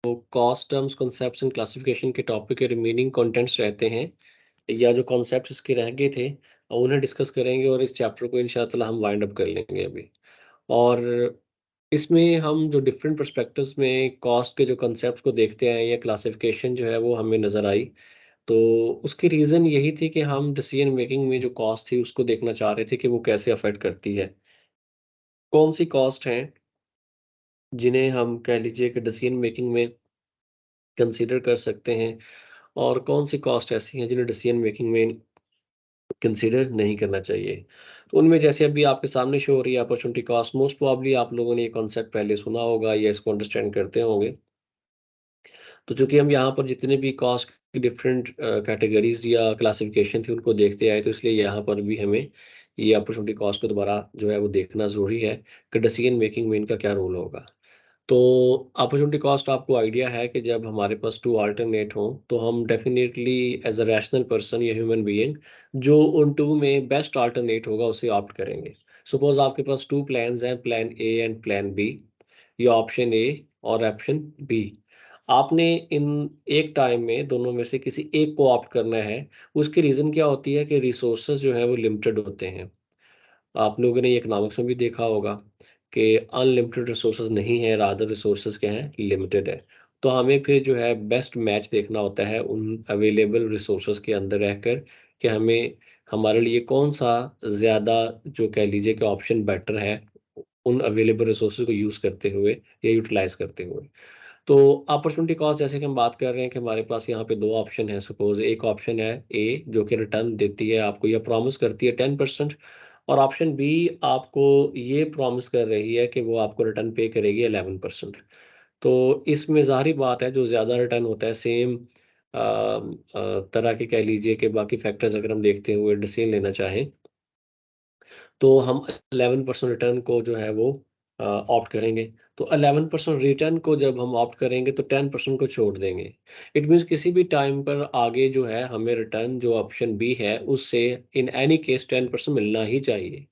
तो cost terms concepts and classification के topic के रिमेनिंग कंटेंट्स रहते हैं या जो कॉन्सेप्ट्स इसके रह गए थे उन्हें डिस्कस करेंगे और इस चैप्टर को इंशाल्लाह हम वाइंड अप कर लेंगे अभी। और इसमें हम जो डिफरेंट पर्सपेक्टिव्स में कॉस्ट के जो कॉन्सेप्ट्स को देखते हैं या क्लासिफिकेशन जो है वो हमें नज़र आई। तो उसकी रीज़न यही थी कि हम डिसीजन मेकिंग में जो कॉस्ट थी उसको देखना चाह रहे थे कि वो कैसे अफेक्ट करती है। कौन सी कॉस्ट हैं जिन्हें हम कह लीजिए कि डिसीजन मेकिंग में कंसीडर कर सकते हैं और कौन सी कॉस्ट ऐसी हैं जिन्हें डिसीजन मेकिंग में कंसीडर नहीं करना चाहिए। तो उनमें जैसे अभी आपके सामने शो हो रही है अपॉर्चुनिटी कॉस्ट, मोस्ट प्रोबेबली आप लोगों ने ये कॉन्सेप्ट पहले सुना होगा या इसको अंडरस्टैंड करते होंगे। तो चूँकि हम यहाँ पर जितने भी कॉस्ट की डिफरेंट कैटेगरीज़ या क्लासिफिकेशन थी उनको देखते आए, तो इसलिए यहाँ पर भी हमें ये अपॉर्चुनिटी कॉस्ट को दोबारा जो है वो देखना ज़रूरी है कि डिसीजन मेकिंग में इनका क्या रोल होगा। तो अपॉर्चुनिटी कॉस्ट आपको आइडिया है कि जब हमारे पास 2 अल्टरनेट हों, तो हम definitely as a rational person या ह्यूमन बीइंग जो उन 2 में बेस्ट अल्टरनेट होगा उसे ऑप्ट करेंगे। सपोज़ आपके पास 2 प्लान्स हैं, plan A and plan B या ऑप्शन ए और ऑप्शन बी। आपने इन एक टाइम में दोनों में से किसी एक को ऑप्ट करना है। उसकी रीज़न क्या होती है कि रिसोर्सेज़ जो हैं वो लिमिटेड होते हैं। आप लोगों ने ये इकोनॉमिक्स में भी देखा होगा कि अनलिमिटेड रिसोर्सेज नहीं है, रादर रिसोर्सेज क्या हैं, लिमिटेड है। तो हमें फिर जो है बेस्ट मैच देखना होता है उन अवेलेबल रिसोर्सेज के अंदर रहकर कि हमें हमारे लिए कौन सा ज़्यादा जो कह लीजिए कि ऑप्शन बेटर है उन अवेलेबल रिसोर्सेज को यूज़ करते हुए या यूटिलाइज करते हुए। तो अपॉर्चुनिटी कॉस्ट जैसे कि हम बात कर रहे हैं कि हमारे पास यहाँ पे 2 ऑप्शन हैं। सपोज़ एक ऑप्शन है ए जो कि रिटर्न देती है आपको या प्रॉमिस करती है 10% और ऑप्शन बी आपको ये प्रॉमिस कर रही है कि वो आपको रिटर्न पे करेगी 11%। तो इसमें ज़ाहिर-सी बात है जो ज़्यादा रिटर्न होता है सेम तरह के कह लीजिए कि बाकी फैक्टर्स अगर हम देखते हुए डिसीजन लेना चाहें तो हम 11% रिटर्न को जो है वो ऑप्ट करेंगे। तो 11% रिटर्न को जब हम ऑप्ट करेंगे तो 10% को छोड़ देंगे। इट मीन्स किसी भी टाइम पर आगे जो है हमें रिटर्न जो ऑप्शन बी है उससे इन एनी केस 10% मिलना ही चाहिए।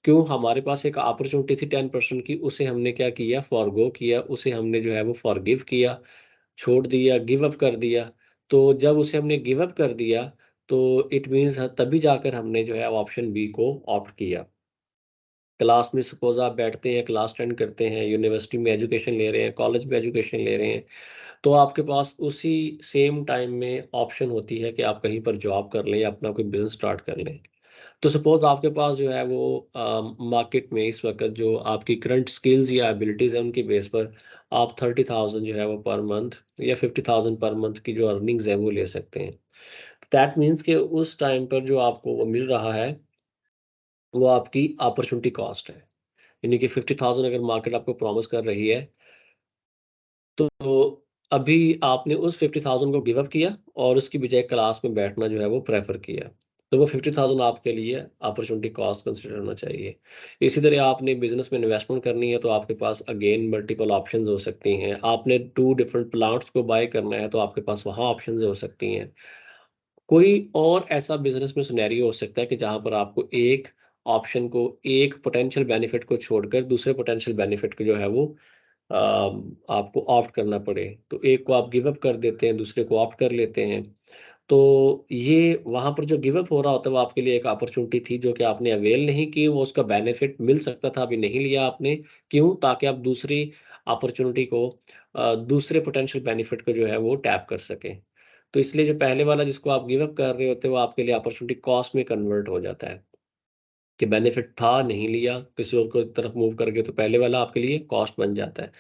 क्यों? हमारे पास एक अपॉर्च्युनिटी थी 10% की, उसे हमने क्या किया? फॉरगो किया, उसे हमने जो है वो फॉरगिव किया, छोड़ दिया, गिव अप कर दिया। तो जब उसे हमने गिव अप कर दिया, तो इट मीन्स तभी जाकर हमने जो है ऑप्शन बी को ऑप्ट किया। क्लास में सपोज़ आप बैठते हैं, क्लास अटेंड करते हैं, यूनिवर्सिटी में एजुकेशन ले रहे हैं, कॉलेज में एजुकेशन ले रहे हैं, तो आपके पास उसी सेम टाइम में ऑप्शन होती है कि आप कहीं पर जॉब कर लें या अपना कोई बिज़नेस स्टार्ट कर लें। तो सपोज़ आपके पास जो है वो मार्केट में इस वक़्त जो आपकी करंट स्किल्स या एबिलिटीज़ हैं उनकी बेस पर आप 30,000 जो है वो पर मंथ या 50,000 पर मंथ की जो अर्निंग्स है वो ले सकते हैं। दैट मीन्स कि उस टाइम पर जो आपको वो मिल रहा है, वो आपकी अपॉर्च्युनिटी कॉस्ट है। यानी कि 50,000 अगर मार्केट आपको प्रॉमिस कर रही है, तो अभी आपने उस 50,000 को गिव अप किया और उसकी बजाय क्लास में बैठना जो है वो प्रेफ़र किया। तो वो 50,000 आपके लिए अपॉर्च्युनिटी कॉस्ट कंसीडर होना चाहिए। इसी तरह आपने बिज़नेस में इन्वेस्टमेंट करनी है तो आपके पास अगेन मल्टीपल ऑप्शंस हो सकती हैं। आपने 2 डिफरेंट प्लांट्स को बाय करना है तो आपके पास वहाँ ऑप्शंस हो सकती हैं। कोई और ऐसा बिज़नेस में सिनेरियो हो सकता है कि जहाँ पर आपको एक ऑप्शन को एक पोटेंशियल बेनिफिट को छोड़कर दूसरे पोटेंशियल बेनिफिट को जो है वो आपको ऑप्ट करना पड़े। तो एक को आप गिव अप कर देते हैं, दूसरे को ऑप्ट कर लेते हैं। तो ये वहाँ पर जो गिव अप हो रहा होता है वो आपके लिए एक अपॉर्च्युनिटी थी जो कि आपने अवेल नहीं की, वो उसका बेनिफिट मिल सकता था, अभी नहीं लिया आपने। क्यों? ताकि आप दूसरी अपॉर्च्युनिटी को दूसरे पोटेंशियल बेनिफिट को जो है वो टैप कर सकें। तो इसलिए जो पहले वाला जिसको आप गिव अप कर रहे होते हो, वो आपके लिए अपॉर्च्युनिटी कॉस्ट में कन्वर्ट हो जाता है, कि बेनिफिट था, नहीं लिया, किसी और को तरफ मूव कर गए, तो पहले वाला आपके लिए कॉस्ट बन जाता है।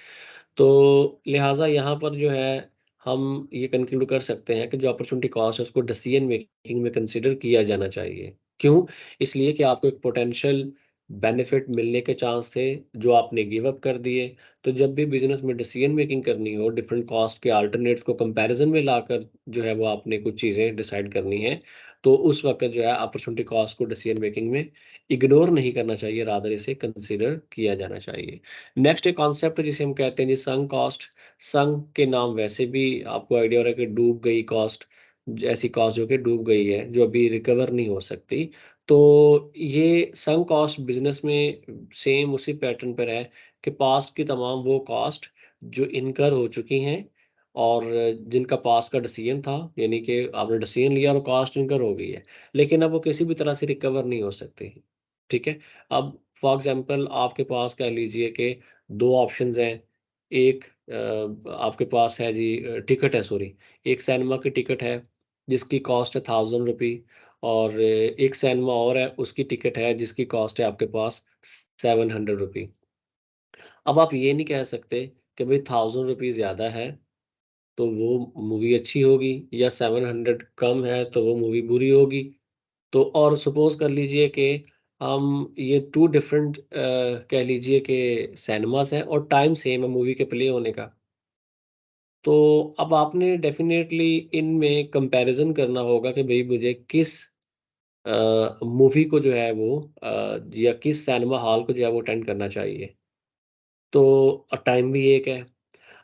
तो लिहाज़ा यहाँ पर जो है, हम ये कंक्लूड कर सकते हैं कि जो अपॉर्च्युनिटी कॉस्ट है, उसको डिसीजन मेकिंग में कंसिडर किया जाना चाहिए। क्यों? इसलिए कि आपको एक पोटेंशियल बेनिफिट मिलने के चांस थे, जो आपने गिव अप कर दिए। तो जब भी बिज़नेस में डिसीजन मेकिंग करनी हो, डिफरेंट कॉस्ट के अल्टरनेट्स को कंपैरिज़न में लाकर जो है वो आपने कुछ चीज़ें डिसाइड करनी है, तो उस वक़्त जो है अपॉर्च्युनिटी कॉस्ट को डिसीजन मेकिंग में इग्नोर नहीं करना चाहिए, रादर इसे कंसिडर किया जाना चाहिए। नेक्स्ट एक कॉन्सेप्ट है जिसे हम कहते हैं जी संक कॉस्ट। संक के नाम वैसे भी आपको आइडिया हो रहा है कि डूब गई कॉस्ट, ऐसी कॉस्ट जो कि डूब गई है, जो अभी रिकवर नहीं हो सकती। तो ये संक कॉस्ट बिज़नेस में सेम उसी पैटर्न पर है कि पास्ट की तमाम वो कॉस्ट जो इनकर हो चुकी हैं और जिनका पास का डिसीजन था, यानी कि आपने डिसीजन लिया और कॉस्ट इनकर हो गई है, लेकिन अब वो किसी भी तरह से रिकवर नहीं हो सकती। ठीक है? अब फॉर एग्ज़ाम्पल आपके पास कह लीजिए कि 2 ऑप्शंस हैं। एक आपके पास है जी टिकट है, सॉरी, एक सिनेमा की टिकट है जिसकी कॉस्ट है ₹1000 और एक सिनेमा और है उसकी टिकट है जिसकी कॉस्ट है आपके पास ₹700। अब आप ये नहीं कह सकते कि भई ₹1000 ज़्यादा है तो वो मूवी अच्छी होगी या 700 कम है तो वो मूवी बुरी होगी। तो और सपोज़ कर लीजिए कि हम ये 2 डिफरेंट कह लीजिए कि सिनेमाज़ हैं और टाइम सेम है मूवी के प्ले होने का। तो अब आपने डेफ़िनेटली इनमें कंपैरिज़न करना होगा कि भई मुझे किस मूवी को जो है वो या किस सिनेमा हॉल को जो है वो अटेंड करना चाहिए। तो टाइम भी एक है।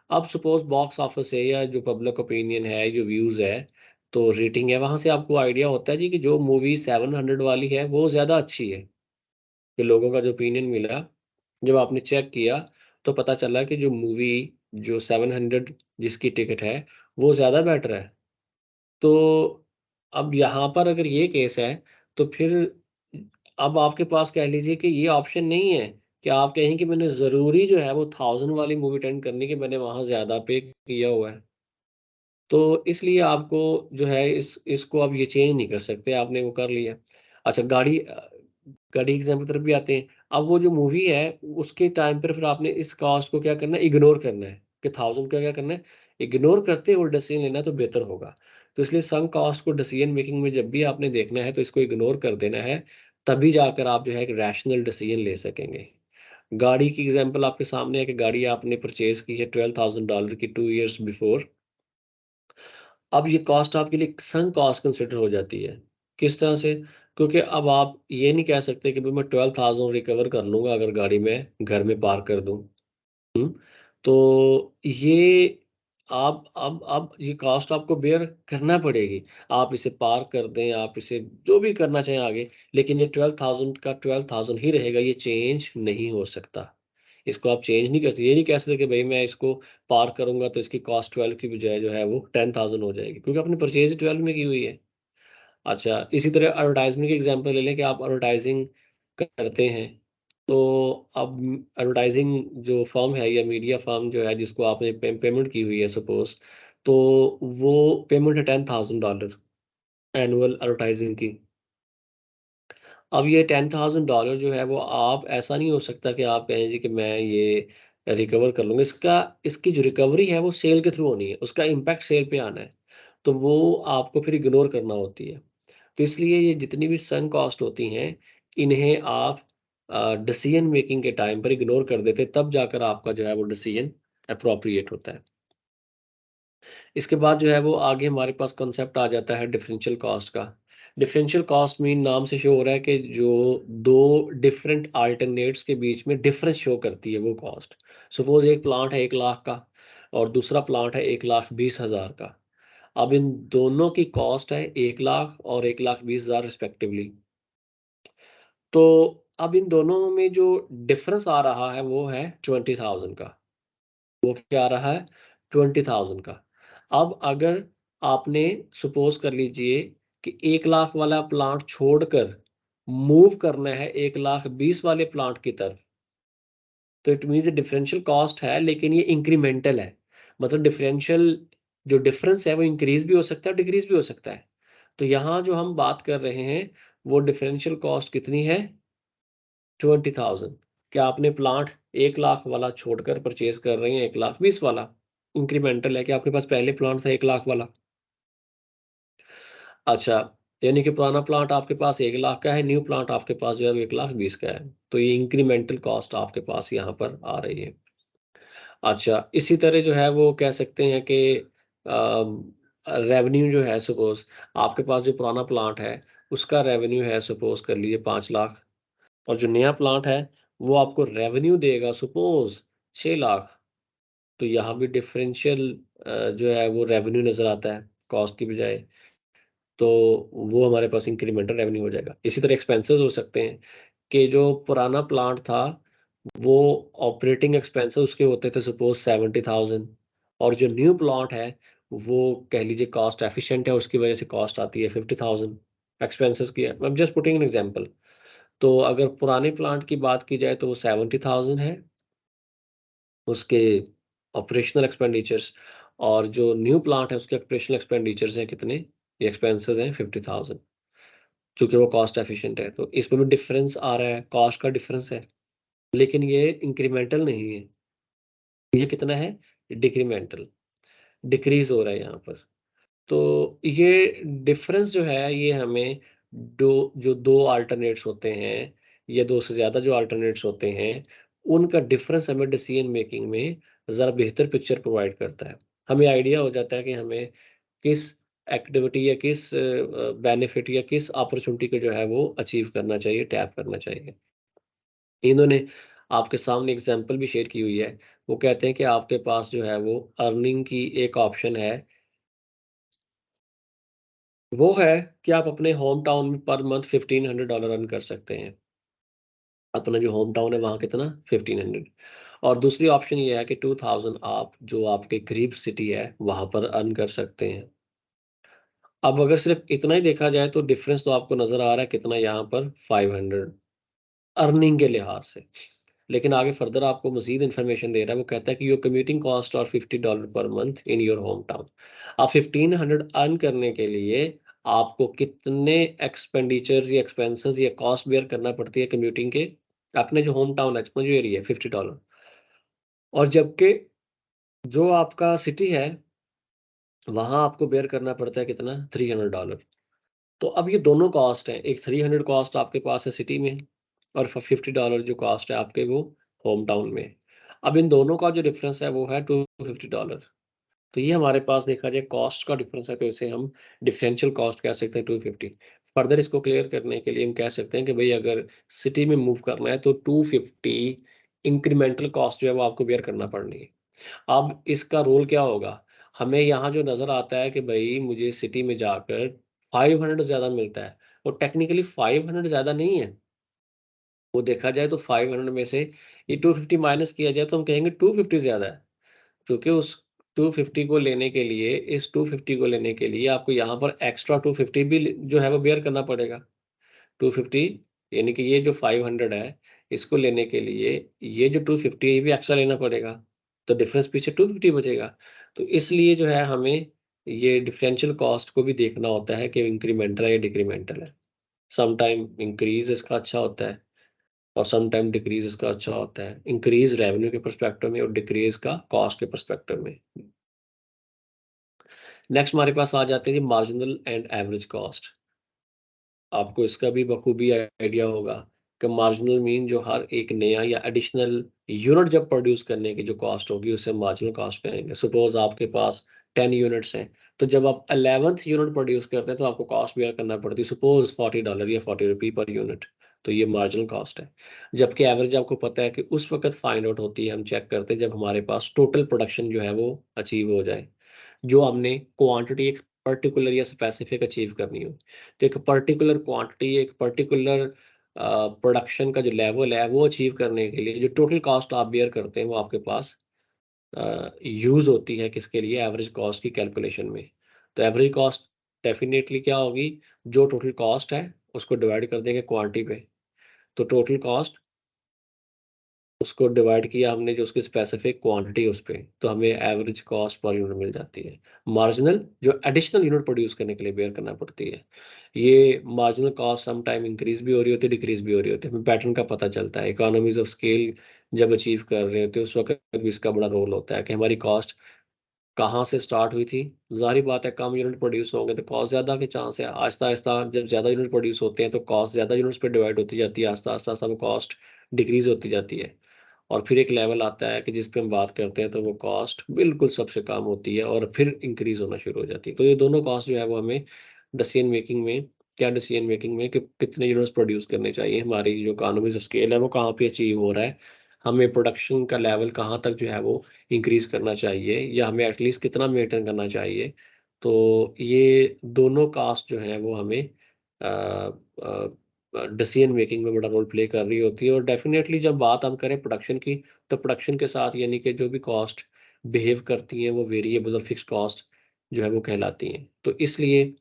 अब सपोज़ बॉक्स ऑफिस है या जो पब्लिक ओपिनियन है, जो व्यूज़ है, तो रेटिंग है, वहाँ से आपको आइडिया होता है जी कि जो मूवी 700 वाली है, वो ज़्यादा अच्छी है। कि लोगों का जो ओपिनियन मिला, जब आपने चेक किया, तो पता चला कि जो मूवी जो 700 जिसकी टिकट है, वो ज़्यादा बेटर है। तो अब यहाँ पर अगर ये केस है, तो फिर अब आपके पास कह लीजिए कि ये ऑप्शन नहीं है कि आप कहें कि मैंने ज़रूरी जो है वो 1000 वाली मूवी अटेंड करनी कि मैंने वहाँ ज़्यादा पे किया हुआ है। तो इसलिए आपको जो है इसको आप ये चेंज नहीं कर सकते, आपने वो कर लिया। अच्छा गाड़ी एग्ज़ाम्पल की तरफ भी आते हैं। अब वो जो मूवी है, उसके टाइम पर फिर आपने इस कॉस्ट को क्या करना है, इग्नोर करना है कि 1000 का क्या करना है, इग्नोर करते हुए डिसीज़न लेना तो बेहतर होगा। तो इसलिए संक कॉस्ट को डिसीज़न मेकिंग में जब भी आपने देखना है, तो इसको इग्नोर कर देना है, तभी जाकर आप जो है एक रैशनल डिसीज़न ले सकेंगे। गाड़ी की एग्ज़ाम्पल आपके सामने है कि गाड़ी आपने परचेज़ की है $12,000 की 2 इयर्स बिफोर। अब ये कॉस्ट आपके लिए संक कॉस्ट कंसिडर हो जाती है। किस तरह से? क्योंकि अब आप ये नहीं कह सकते कि भई मैं 12,000 रिकवर कर लूँगा अगर गाड़ी मैं घर में पार्क कर दूँ। हुँ? तो ये आप अब ये कॉस्ट आपको बेयर करना पड़ेगी। आप इसे पार्क कर दें, आप इसे जो भी करना चाहें आगे, लेकिन ये 12,000 का 12,000 ही रहेगा, ये चेंज नहीं हो सकता। इसको आप चेंज नहीं कर सकते, ये नहीं कह सकते कि भई मैं इसको पार्क करूँगा तो इसकी कॉस्ट 12 की बजाय जो है वो 10,000 हो जाएगी, क्योंकि आपने परचेज़ ही 12 में की हुई है। अच्छा, इसी तरह एडवर्टाइज़मेंट की एग्ज़ाम्पल ले लें कि आप एडवर्टाइज़िंग करते हैं, तो अब एडवर्टाइज़िंग जो फ़र्म है या मीडिया फ़र्म जो है जिसको आपने पेमेंट की हुई है सपोज़, तो वो पेमेंट है $10,000 एनुअल एडवर्टाइज़िंग की। अब ये $10,000 जो है वो आप ऐसा नहीं हो सकता कि आप कहें जी कि मैं ये रिकवर कर लूँगा। इसकी जो रिकवरी है वो सेल के थ्रू होनी है, उसका इम्पैक्ट सेल पे आना है, तो वो आपको फिर इग्नोर करना होती है। तो इसलिए ये जितनी भी संक कॉस्ट होती हैं, इन्हें आप डिसीज़न मेकिंग के टाइम पर इग्नोर कर देते हैं, तब जाकर आपका जो है वो डिसीज़न एप्रोप्रिएट होता है। इसके बाद जो है वो आगे हमारे पास कॉन्सेप्ट आ जाता है डिफरेंशियल कॉस्ट का। डिफरेंशियल कॉस्ट मीन नाम से शो हो रहा है कि जो 2 डिफरेंट अल्टरनेट्स के बीच में डिफरेंस शो करती है वो कॉस्ट। सपोज़ एक प्लांट है 1 लाख का और दूसरा प्लांट है 1,20,000 का। अब इन दोनों की कॉस्ट है 1 लाख और 1,20,000 रिस्पेक्टिवली। तो अब इन दोनों में जो डिफरेंस आ रहा है वो है 20,000 का। वो क्या आ रहा है? 20,000 का। अब अगर आपने सपोज़ कर लीजिए कि 1 लाख वाला प्लांट छोड़कर मूव करना है 1,20,000 वाले प्लांट की तरफ, तो इट मीन्स डिफरेंशियल कॉस्ट है लेकिन ये इंक्रीमेंटल है। मतलब डिफरेंशियल जो डिफरेंस है वो इंक्रीज़ भी हो सकता है, डिक्रीज़ भी हो सकता है। तो यहाँ जो हम बात कर रहे हैं, वो डिफरेंशियल कॉस्ट कितनी है? 20,000। क्या आपने प्लांट 1 लाख वाला छोड़कर परचेज़ कर रहे हैं 1,20,000 वाला? इंक्रीमेंटल है कि आपके पास पहले प्लांट था 1 लाख वाला। अच्छा, यानी कि पुराना प्लांट आपके पास 1 लाख का है, न्यू प्लांट आपके पास जो है वो 1,20,000 का है। तो ये इंक्रीमेंटल कॉस्ट आपके पास यहाँ पर आ रही है। अच्छा, इसी तरह जो है वो कह सकते हैं कि रेवेन्यू जो है सपोज़ आपके पास जो पुराना प्लांट है, उसका रेवेन्यू है सपोज़ कर लीजिए 5 लाख और जो नया प्लांट है, वो आपको रेवेन्यू देगा सपोज़ 6 लाख। तो यहाँ भी डिफरेंशियल जो है वो रेवेन्यू नज़र आता है, कॉस्ट की बजाय। तो वो हमारे पास इंक्रीमेंटल रेवेन्यू हो जाएगा। इसी तरह एक्सपेंसेस हो सकते हैं कि जो पुराना प्लांट था, वो ऑपरेटिंग एक्सपेंसेस उसके होते थे सपोज़ 70,000 और जो न्यू प्लॉट है वो कह लीजिए कॉस्ट एफिशिएंट है, उसकी वजह से कॉस्ट आती है 50,000 एक्सपेंसेस की है। I am just putting an example. तो अगर पुराने प्लांट की बात की जाए तो वो 70,000 है उसके ऑपरेशनल एक्सपेंडिचर्स, और जो न्यू प्लांट है उसके ऑपरेशनल एक्सपेंडिचर्स हैं कितने, ये एक्सपेंसेस हैं 50,000, क्योंकि वो कॉस्ट एफिशिएंट है। तो इसमें भी डिफरेंस आ रहा है, कॉस्ट का डिफरेंस है, लेकिन ये इंक्रीमेंटल नहीं है, ये कितना है, डिक्रीमेंटल, डिक्रीज हो रहा है यहाँ पर। तो ये डिफरेंस जो है ये हमें दो अल्टरनेट्स होते हैं या दो से ज़्यादा जो अल्टरनेट्स होते हैं, उनका डिफरेंस हमें डिसीजन मेकिंग में ज़रा बेहतर पिक्चर प्रोवाइड करता है। हमें आइडिया हो जाता है कि हमें किस एक्टिविटी या किस बेनिफिट या किस अपॉर्चुनिटी को जो है वो अचीव करना चाहिए, टैप करना चाहिए। इन्होंने आपके सामने एग्जाम्पल भी शेयर की हुई है। वो कहते हैं कि आपके पास जो है वो अर्निंग की एक ऑप्शन है, वो है कि आप अपने होम टाउन में पर मंथ $1,500 अर्न कर सकते हैं। अपना जो होम टाउन है वहाँ कितना 1,500, और दूसरी ऑप्शन ये है कि 2,000 आप जो आपके करीब सिटी है वहाँ पर अर्न कर सकते हैं। अब अगर सिर्फ इतना ही देखा जाए तो डिफरेंस तो आपको नज़र आ रहा है कितना यहाँ पर 500 अर्निंग के लिहाज से। लेकिन आगे फर्दर आपको मज़ीद इन्फॉर्मेशन दे रहा है, वो कहता है कि योर कम्यूटिंग कॉस्ट और $50 per month in your home town. आप 1,500 अर्न करने के लिए आपको कितने एक्सपेंडिचर्स या एक्सपेंसेस या कॉस्ट बेयर करना पड़ती है कम्यूटिंग के, अपने जो होम टाउन है, जो एरिया है, $50, और जबकि जो आपका सिटी है वहाँ आपको बेयर करना पड़ता है कितना, $300। तो अब ये दोनों कॉस्ट हैं, एक 300 कॉस्ट आपके पास है सिटी में, और $50 जो कॉस्ट है आपके वो होम टाउन में। अब इन दोनों का जो डिफरेंस है वो है $250। तो ये हमारे पास देखा जाए कॉस्ट का डिफरेंस है, तो इसे हम डिफरेंशियल कॉस्ट कह सकते हैं 250। फर्दर इसको क्लियर करने के लिए हम कह सकते हैं कि भाई अगर सिटी में मूव करना है तो 250 इंक्रीमेंटल कॉस्ट जो है वो आपको बेयर करना पड़नी है। अब इसका रोल क्या होगा? हमें यहाँ जो नज़र आता है कि भई मुझे सिटी में जाकर 500 ज़्यादा मिलता है, वो टेक्निकली 500 ज़्यादा नहीं है। वो देखा जाए तो 500 में से ये 250 माइनस किया जाए तो हम कहेंगे 250 ज़्यादा है। क्योंकि उस 250 को लेने के लिए, इस 250 को लेने के लिए आपको यहाँ पर एक्स्ट्रा 250 भी जो है वो बेयर करना पड़ेगा। 250 यानी कि ये जो 500 है, इसको लेने के लिए ये जो 250 है ये भी एक्स्ट्रा लेना पड़ेगा। तो डिफरेंस पीछे 250 बचेगा। तो इसलिए जो है हमें ये डिफरेंशियल कॉस्ट को भी देखना होता है कि इंक्रीमेंटल है या डिक्रीमेंटल है। सम टाइम इंक्रीज़ इसका अच्छा होता है और सम टाइम डिक्रीज़ इसका अच्छा होता है। इंक्रीज़ रेवेन्यू के पर्सपेक्टिव में और डिक्रीज़ का कॉस्ट के पर्सपेक्टिव में। नेक्स्ट हमारे पास आ जाते हैं जी मार्जिनल एंड एवरेज कॉस्ट। आपको इसका भी बखूबी आइडिया होगा कि मार्जिनल मीन जो हर एक नया या एडिशनल यूनिट जब प्रोड्यूस करने की जो कॉस्ट होगी उसे मार्जिनल कॉस्ट कहेंगे। सपोज आपके पास 10 यूनिट्स हैं, तो जब आप 11th यूनिट प्रोड्यूस करते हैं तो आपको कॉस्ट बेयर करना पड़ती है, सपोज $40 या 40 रुपी पर यूनिट। तो ये मार्जिनल कॉस्ट है। जबकि एवरेज आपको पता है कि उस वक्त फाइंड आउट होती है, हम चेक करते हैं जब हमारे पास टोटल प्रोडक्शन जो है वो अचीव हो जाए, जो हमने क्वांटिटी एक पर्टिकुलर या स्पेसिफिक अचीव करनी हो। तो एक पर्टिकुलर क्वांटिटी, एक पर्टिकुलर प्रोडक्शन का जो लेवल है वो अचीव करने के लिए जो टोटल कॉस्ट आप बेयर करते हैं वो आपके पास यूज़ होती है किसके लिए, एवरेज कॉस्ट की कैलकुलेशन में। तो एवरेज कॉस्ट डेफिनेटली क्या होगी, जो टोटल कॉस्ट है उसको डिवाइड कर देंगे क्वांटिटी पे। तो टोटल कॉस्ट उसको डिवाइड किया हमने जो उसकी स्पेसिफिक क्वांटिटी उस पे, तो हमें एवरेज कॉस्ट पर यूनिट मिल जाती है। मार्जिनल जो एडिशनल यूनिट प्रोड्यूस करने के लिए बेयर करना पड़ती है। ये marginal cost some time increase भी हो रही होती है, डिक्रीज भी हो रही होती है, हमें पैटर्न का पता चलता है। इकोनॉमीज ऑफ स्केल जब अचीव कर रहे होते हैं उस वक्त भी इसका बड़ा रोल होता है कि हमारी कॉस्ट कहाँ से स्टार्ट हुई थी। ज़ाहिर बात है कम यूनिट प्रोड्यूस होंगे तो कॉस्ट ज़्यादा के चांस है। आहिस्ता-आहिस्ता जब ज़्यादा यूनिट प्रोड्यूस होते हैं तो कॉस्ट ज़्यादा यूनिट्स पे डिवाइड होती जाती है, आहिस्ता-आहिस्ता सब कॉस्ट डिक्रीज़ होती जाती है। और फिर एक लेवल आता है कि जिस पे हम बात करते हैं तो वो कॉस्ट बिल्कुल सबसे कम होती है और फिर इंक्रीज़ होना शुरू हो जाती है। तो ये दोनों कॉस्ट जो है वो हमें डिसीजन मेकिंग में, क्या डिसीजन मेकिंग में कि कितने यूनिट्स प्रोड्यूस करने चाहिए, हमारी जो इकोनॉमीज़ ऑफ स्केल है वो कहाँ पे अचीव हो रहा है, हमें प्रोडक्शन का लेवल कहाँ तक जो है वो इंक्रीज़ करना चाहिए या हमें एटलीस्ट कितना मेंटेन करना चाहिए। तो ये दोनों कॉस्ट जो हैं वो हमें डिसीजन मेकिंग में बड़ा रोल प्ले कर रही होती है। और डेफ़िनेटली जब बात हम करें प्रोडक्शन की, तो प्रोडक्शन के साथ यानी कि जो भी कॉस्ट बिहेव करती हैं, वो वेरिएबल और फिक्स्ड कॉस्ट जो है वो कहलाती हैं। तो इसलिए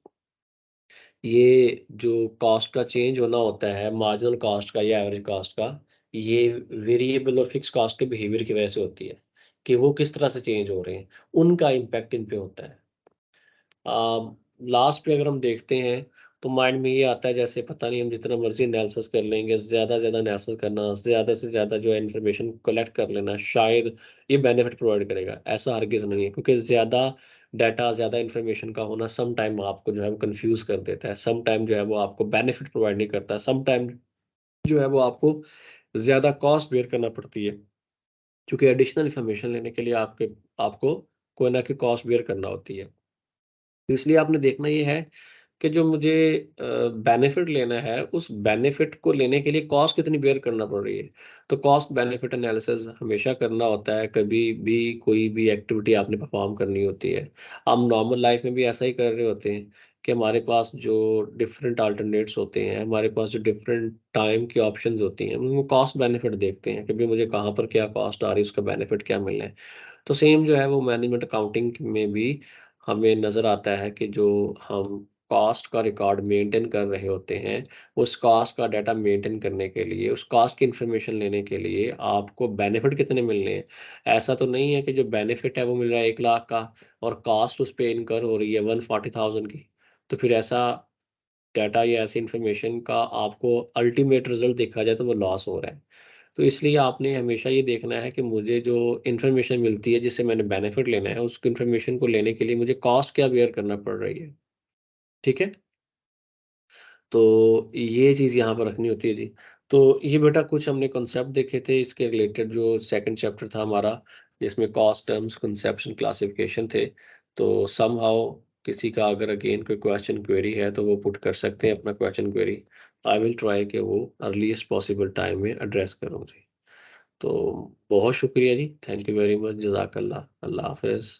ये जो कॉस्ट का चेंज होना होता है, मार्जिनल कॉस्ट का या एवरेज कॉस्ट का, ये वेरिएबल और फिक्स्ड कॉस्ट के बिहेवियर की वजह से होती है, कि वो किस तरह से चेंज हो रहे हैं, उनका इम्पैक्ट इन पे होता है। लास्ट पे अगर हम देखते हैं, तो माइंड में ये आता है, जैसे पता नहीं हम जितना मर्ज़ी एनालिसिस कर लेंगे, ज़्यादा से ज़्यादा एनालिसिस करना, ज़्यादा से ज़्यादा जो है इन्फॉर्मेशन कलेक्ट कर लेना, शायद ये बेनिफिट प्रोवाइड करेगा। ऐसा हरगिज़ नहीं है, क्योंकि ज़्यादा डाटा, ज़्यादा इन्फॉर्मेशन का होना सम टाइम आपको जो है वो कन्फ्यूज़ कर देता है, सम टाइम जो है वो आपको बेनिफिट प्रोवाइड नहीं करता, सम टाइम जो है वो आपको ज़्यादा कॉस्ट बेयर करना पड़ती है। चूँकि एडिशनल इन्फॉर्मेशन लेने के लिए आपको कोई ना कोई कॉस्ट बेयर करना होती है। तो इसलिए आपने देखना ये है कि जो मुझे बेनिफिट लेना है, उस बेनिफिट को लेने के लिए कॉस्ट कितनी बेयर करना पड़ रही है। तो कॉस्ट बेनिफिट एनालिसिस हमेशा करना होता है, कभी भी कोई भी एक्टिविटी आपने परफॉर्म करनी होती है। हम नॉर्मल लाइफ में भी ऐसा ही कर रहे होते हैं कि हमारे पास जो डिफरेंट अल्टरनेट्स होते हैं, हमारे पास जो डिफरेंट टाइम की ऑप्शंस होती हैं, उनमें कॉस्ट बेनिफिट देखते हैं कि भई मुझे कहाँ पर क्या कॉस्ट आ रही है, उसका बेनिफिट क्या मिलना है। तो सेम जो है वो मैनेजमेंट अकाउंटिंग में भी हमें नज़र आता है कि जो हम कॉस्ट का रिकॉर्ड मेंटेन कर रहे होते हैं, उस कॉस्ट का डाटा मेंटेन करने के लिए, उस कॉस्ट की इन्फॉर्मेशन लेने के लिए आपको बेनिफिट कितने मिलने हैं। ऐसा तो नहीं है कि जो बेनिफिट है वो मिल रहा है 1 लाख का और कॉस्ट उस पे इनकर हो रही है 140,000 की। तो फिर ऐसा डाटा या ऐसी इन्फॉर्मेशन का आपको अल्टीमेट रिज़ल्ट देखा जाए तो वो लॉस हो रहा है। तो इसलिए आपने हमेशा ये देखना है कि मुझे जो इन्फॉर्मेशन मिलती है, जिससे मैंने बेनिफिट लेना है, उस इन्फॉर्मेशन को लेने के लिए मुझे कॉस्ट क्या बेयर करना पड़ रही है। ठीक है? तो ये चीज़ यहाँ पर रखनी होती है जी। तो ये बेटा कुछ हमने कॉन्सेप्ट देखे थे, इसके रिलेटेड जो सेकंड चैप्टर था हमारा, जिसमें कॉस्ट, टर्म्स, कंसेप्शन, क्लासिफिकेशन थे। तो समहाउ किसी का अगर अगेन कोई क्वेश्चन क्वेरी है तो वो पुट कर सकते हैं अपना question query. I will try कि वो अर्लीस्ट पॉसिबल टाइम में एड्रेस करूँ जी। तो बहुत शुक्रिया जी। Thank you very much. जज़ाकल्लाह। अल्लाह हाफ़िज़।